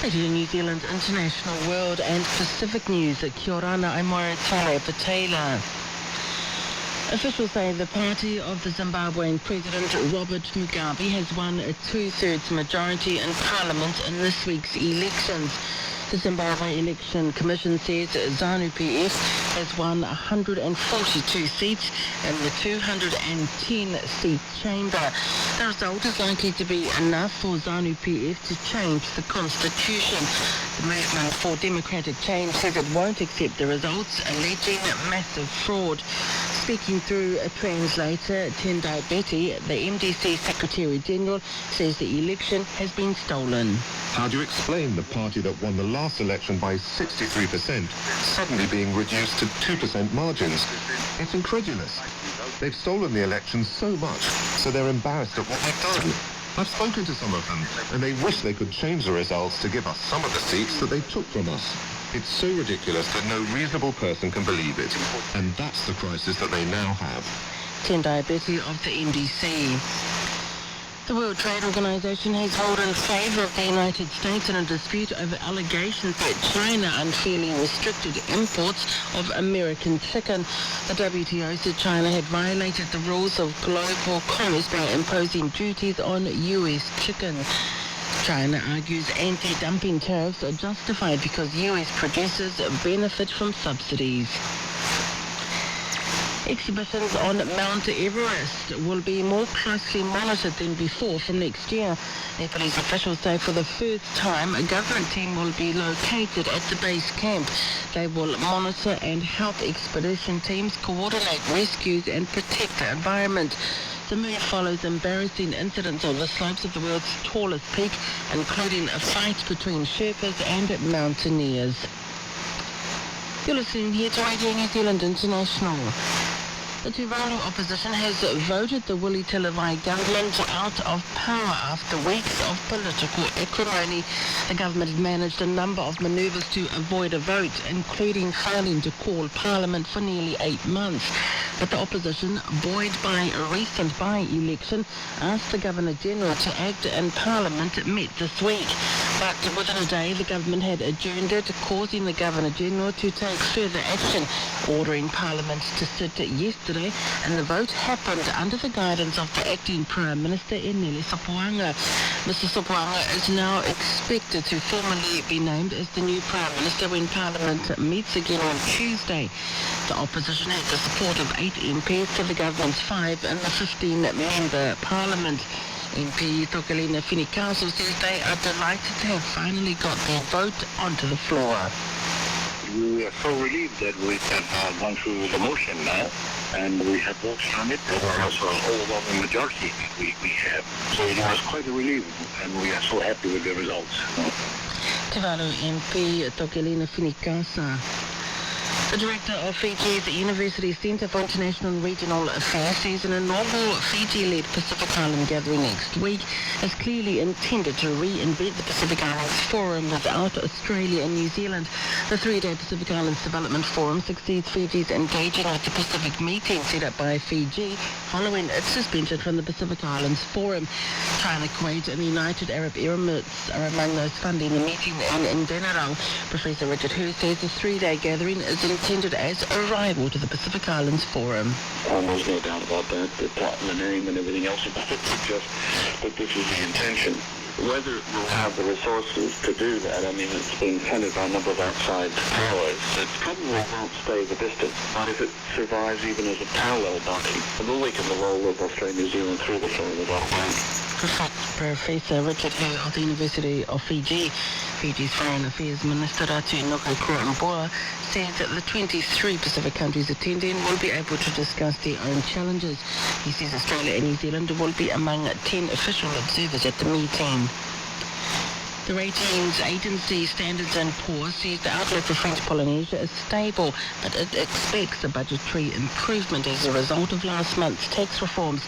Radio New Zealand International World and Pacific News. Kia ora, I'm Moira Patela. Officials say the party of the Zimbabwean President Robert Mugabe has won a two-thirds majority in Parliament in this week's elections. The Zimbabwe Election Commission says ZANU-PF has won 142 seats in the 210-seat chamber. The result is likely to be enough for ZANU-PF to change the constitution. The Movement for Democratic Change says it won't accept the results, alleging massive fraud. Speaking through a translator, Tendai Betty, the MDC Secretary-General, says the election has been stolen. How do you explain the party that won the last election by 63% suddenly being reduced to 2% margins? It's incredulous. They've stolen the election so much, so they're embarrassed at what they've done. I've spoken to some of them, and they wish they could change the results to give us some of the seats that they took from us. It's so ridiculous that no reasonable person can believe it. And that's the crisis that they now have. Tendai Betty of the MDC. The World Trade Organization has ruled in favor of the United States in a dispute over allegations that China unfairly restricted imports of American chicken. The WTO said China had violated the rules of global commerce by imposing duties on U.S. chicken. China argues anti-dumping tariffs are justified because U.S. producers benefit from subsidies. Exhibitions on Mount Everest will be more closely monitored than before from next year. Nepalese officials say for the first time a government team will be located at the base camp. They will monitor and help expedition teams coordinate rescues and protect the environment. The move follows embarrassing incidents on the slopes of the world's tallest peak, including a fight between Sherpas and mountaineers. You're listening here to Radio New Zealand International. The Tuvalu opposition has voted the Willie Telavai government out of power after weeks of political acrimony. The government had managed a number of manoeuvres to avoid a vote, including failing to call Parliament for nearly 8 months. But the opposition, buoyed by a recent by-election, asked the Governor-General to act in Parliament met this week. But within a day, the government had adjourned it, causing the Governor-General to take further action, ordering Parliament to sit yesterday, and the vote happened under the guidance of the acting Prime Minister, Enele Sopoaga. Mr. Sopoaga is now expected to formally be named as the new Prime Minister when Parliament meets again on Tuesday. The opposition has the support of 8 MPs to the government's 5 in the 15-member Parliament. MP Tokelina Finikaso says they are delighted to have finally got their vote onto the floor. We are so relieved that we have gone through the motion now, and we have voted on it. There was also an overwhelming majority we have. So it was quite a relief, and we are so happy with the results. Tuvalu MP Tokelina Finikasa. The director of Fiji's University Centre for International and Regional Affairs says an inaugural Fiji-led Pacific Island gathering next week is clearly intended to reinvent the Pacific Islands Forum without Australia and New Zealand. The 3-day Pacific Islands Development Forum succeeds Fiji's engaging with the Pacific meeting set up by Fiji following its suspension from the Pacific Islands Forum. China, Kuwait and the United Arab Emirates are among those funding the meeting in Denarau. Professor Richard Hurst says the 3-day gathering is intended as a rival to the Pacific Islands Forum. There's no doubt about that. The plot and the name and everything else about it suggests that this is the intention. Whether we'll have the resources to do that, I mean, it's being funded by a number of outside powers. It probably won't stay the distance, but if it survives even as a parallel body, it will weaken the role of Australia and New Zealand through the forum of our way. Professor Richard Hurst of the University of Fiji. Fiji's Foreign Affairs Minister Ratu Nuku'ikura says that the 23 Pacific countries attending will be able to discuss their own challenges. He says Australia and New Zealand will be among 10 official observers at the meeting. The ratings agency Standards & Poor's says the outlook for French Polynesia is stable, but it expects a budgetary improvement as a result of last month's tax reforms.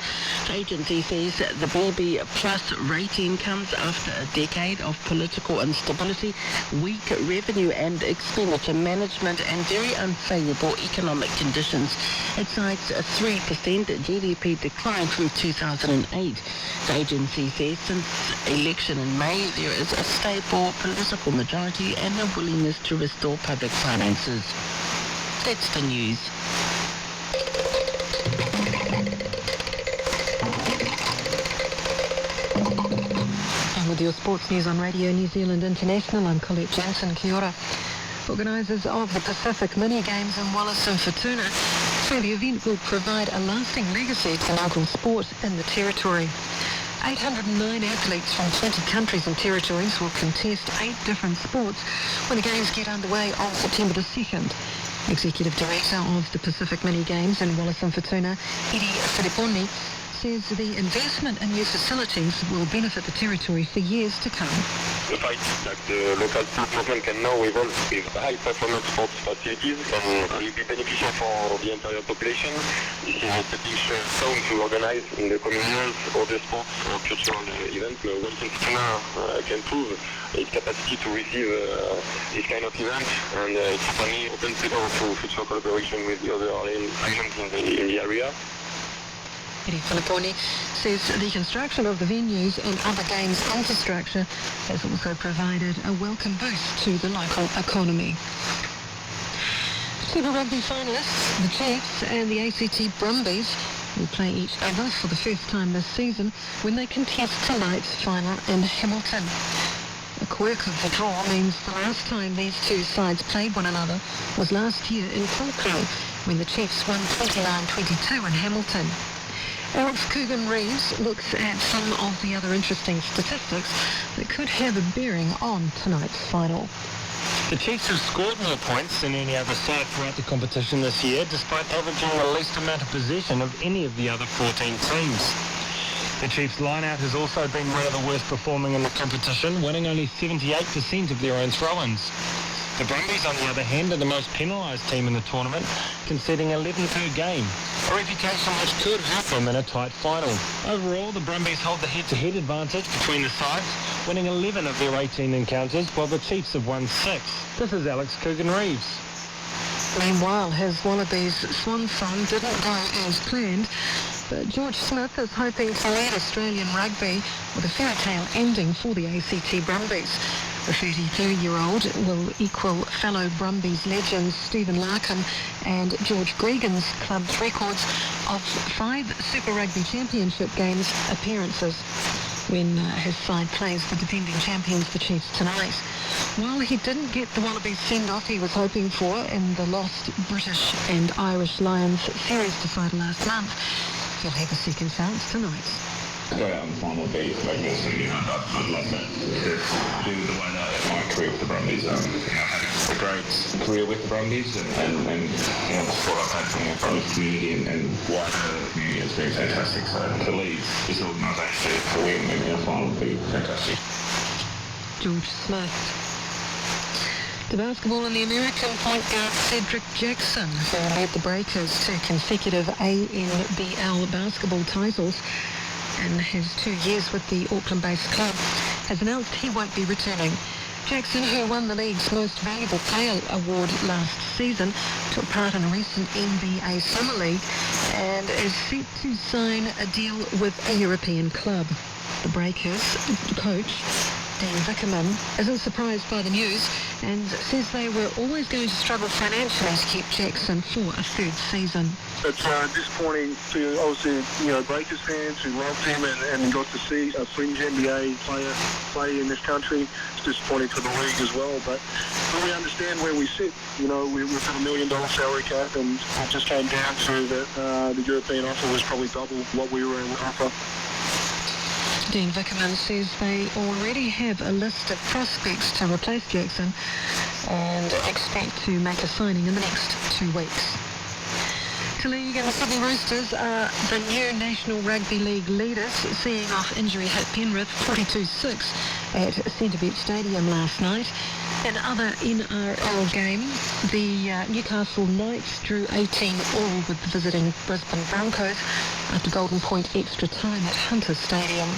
The agency says the BB Plus rating comes after a decade of political instability, weak revenue and expenditure management, and very unfavourable economic conditions. It cites a 3% GDP decline from 2008. Sports Agency says since election in May, there is a stable political majority and a willingness to restore public finances. That's the news. And with your sports news on Radio New Zealand International, I'm Colette Jensen. Kia ora. Organisers of the Pacific Mini Games in Wallace and Futuna say the event will provide a lasting legacy to local sport in the territory. 809 athletes from 20 countries and territories will contest 8 different sports when the Games get underway on September the 2nd. Executive Director of the Pacific Mini Games in Wallace and Futuna, Eddie Filiponi, says the investment in new facilities will benefit the territory for years to come. The fight that the local sport movement can now evolve with high-performance sports facilities will be beneficial for the entire population. This is a stepping stone to organize in the coming years other sports or cultural events. Wallace and Futuna can prove its capacity to receive this kind of event, and it certainly opens the door to future collaboration with the other islands in the area. Eddie Filiponi says the construction of the venues and other games infrastructure has also provided a welcome boost to the local economy. Super Rugby finalists, the Chiefs and the ACT Brumbies, will play each other for the first time this season when they contest tonight's final in Hamilton. A quirk of the draw means the last time these two sides played one another was last year in Falkland, when the Chiefs won 29-22 in Hamilton. Alex Coogan-Reeves looks at some of the other interesting statistics that could have a bearing on tonight's final. The Chiefs have scored more points than any other side throughout the competition this year, despite averaging the least amount of possession of any of the other 14 teams. The Chiefs' line-out has also been one of the worst performing in the competition, winning only 78% of their own throw-ins. The Brumbies, on the other hand, are the most penalised team in the tournament, conceding 11 per game, a reputation which could hurt them in a tight final. Overall, the Brumbies hold the head-to-head advantage between the sides, winning 11 of their 18 encounters, while the Chiefs have won 6. This is Alex Coogan-Reeves. Meanwhile, his Wallabies swan song didn't go as planned, but George Smith is hoping to lead Australian rugby with a fairy tale ending for the ACT Brumbies. The 33-year-old will equal fellow Brumbies legends Stephen Larkham and George Gregan's club's records of 5 Super Rugby Championship Games appearances when his side plays the defending champions, the Chiefs, tonight. While he didn't get the Wallabies send-off he was hoping for in the lost British and Irish Lions series decider last month, he'll have a second chance tonight. Go out on the final beat like this, and I'd love that to do the way that my career with the Brumbies. Had a great career with the Brumbies, and the support I've had from the Brumbies community and wider community has been fantastic. So to lead this organisation to win in the final would be fantastic. George Smith. To basketball, in the American point guard Cedric Jackson, who led the Breakers to consecutive ANBL basketball titles in his 2 years with the Auckland-based club, has announced he won't be returning. Jackson, who won the league's Most Valuable Player award last season, took part in a recent NBA Summer League and is set to sign a deal with a European club. The Breakers coach Dean Vickerman isn't surprised by the news and says they were always going to struggle financially to keep Jackson for a third season. It's disappointing to, obviously, Breakers fans who loved him and got to see a fringe NBA player play in this country. It's disappointing for the league as well, but we understand where we sit. We've got $1 million salary cap, and it just came down to that the European offer was probably double what we were able to offer. Dean Vickerman says they already have a list of prospects to replace Jackson and expect to make a signing in the next 2 weeks. To league and the Sydney Roosters are the new National Rugby League leaders, seeing off injury-hit Penrith 42-6 at Centrebet Stadium last night. In other NRL game, the Newcastle Knights drew 18-all with the visiting Brisbane Broncos after Golden Point extra time at Hunter Stadium.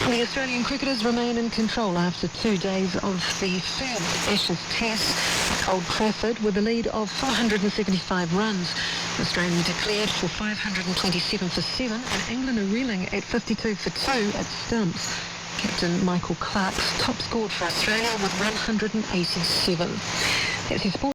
The Australian cricketers remain in control after 2 days of the third Ashes Test at Old Trafford with a lead of 475 runs Australia declared for 527 for 7, and England are reeling at 52 for 2 at stumps. Captain Michael Clark's top scored for Australia with 187. That's his sport.